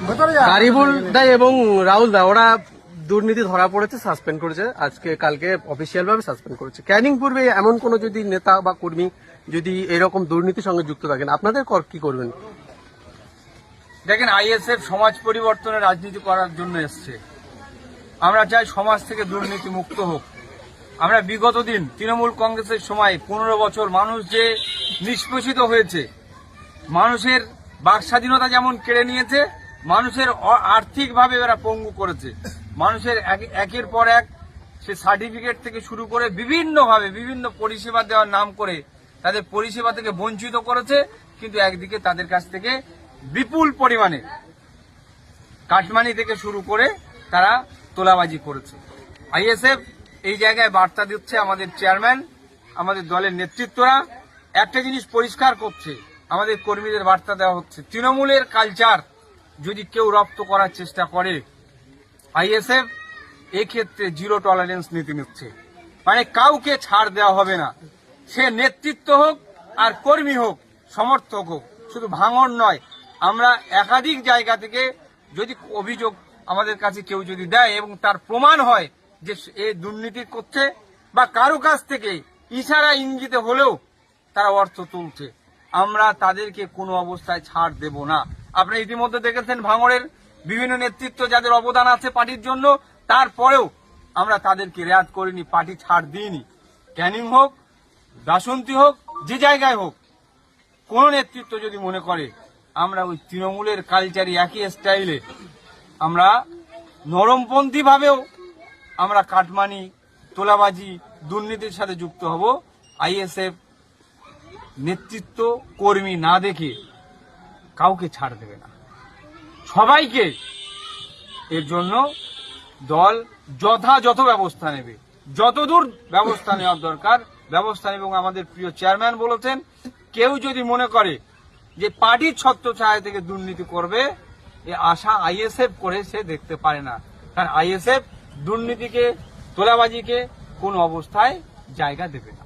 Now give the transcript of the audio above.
কারিবুল দা এবং রাহুল দা ওরা দুর্নীতি ধরা পড়েছে, সাসপেন্ড করেছে, আজকে কালকে অফিসিয়াল ভাবে সাসপেন্ড করেছে। ক্যানিং পূর্বে এমন কোন যদি নেতা বা কর্মী যদি এরকম দুর্নীতির সঙ্গে যুক্ত থাকেন, আপনাদের কি করবেন? দেখেন, আইএসএফ সমাজ পরিবর্তনের রাজনীতি করার জন্য এসছে। আমরা চাই সমাজ থেকে দুর্নীতি মুক্ত হোক। আমরা বিগত দিন তৃণমূল কংগ্রেসের সময় 15 বছর মানুষ যে নিষ্পেষিত হয়েছে, মানুষের বাক স্বাধীনতা যেমন কেড়ে নিয়েছে, মানুষের আর্থিকভাবে এরা পঙ্গু করেছে। মানুষের একের পর এক সে সার্টিফিকেট থেকে শুরু করে বিভিন্নভাবে বিভিন্ন পরিষেবা দেওয়ার নাম করে তাদের পরিষেবা থেকে বঞ্চিত করেছে। কিন্তু একদিকে তাদের কাছ থেকে বিপুল পরিমাণে কাটমানি থেকে শুরু করে তারা তোলাবাজি করেছে। আইএসএফ এই জায়গায় বার্তা দিচ্ছে, আমাদের চেয়ারম্যান, আমাদের দলের নেতৃত্বরা একটা জিনিস পরিষ্কার করছে, আমাদের কর্মীদের বার্তা দেওয়া হচ্ছে, তৃণমূলের কালচার যদি কেউ রপ্ত করার চেষ্টা করে, আইএসএফ এক্ষেত্রে জিরো টলারেন্স নীতি নিচ্ছে। মানে কাউকে ছাড় দেওয়া হবে না, সে নেতৃত্ব হোক আর কর্মী হোক, সমর্থক হোক, শুধু ভাঙন নয়। আমরা একাধিক জায়গা থেকে যদি অভিযোগ আমাদের কাছে কেউ যদি দেয় এবং তার প্রমাণ হয় যে এ দুর্নীতি করছে বা কারো কাছ থেকে ইশারা ইঙ্গিতে হলেও তারা অর্থ তুলছে, আমরা তাদেরকে কোনো অবস্থায় ছাড় দেব না। আপনারা ইতিমধ্যে দেখেছেন ভাঙড়ের বিভিন্ন নেতৃত্ব যাদের অবদান আছে পার্টির জন্য, তারপরেও আমরা তাদেরকে রেয়াত করিনি, পার্টি ছাড় দিইনি। ক্যানিং হোক, বাসন্তী হোক, যে জায়গায় হোক, কোন নেতৃত্ব যদি মনে করে আমরা ওই তৃণমূলের কালচারই একই স্টাইলে আমরা নরমপন্থী ভাবেও আমরা কাটমানি, তোলাবাজি, দুর্নীতির সাথে যুক্ত হব, আইএসএফ নেতৃত্ব কর্মী না দেখে কাউকে ছাড় দেবে না। সবাইকে এর জন্য দল যথাযথ ব্যবস্থা নেবে, যতদূর ব্যবস্থা নেওয়ার দরকার ব্যবস্থা নেবে। এবং আমাদের প্রিয় চেয়ারম্যান বলেছেন, কেউ যদি মনে করে যে পার্টির ছত্রছায়া থেকে দুর্নীতি করবে, এ আশা আইএসএফ করে সে দেখতে পারে না। কারণ আইএসএফ দুর্নীতিকে, তোলাবাজিকে কোন অবস্থায় জায়গা দেবে না।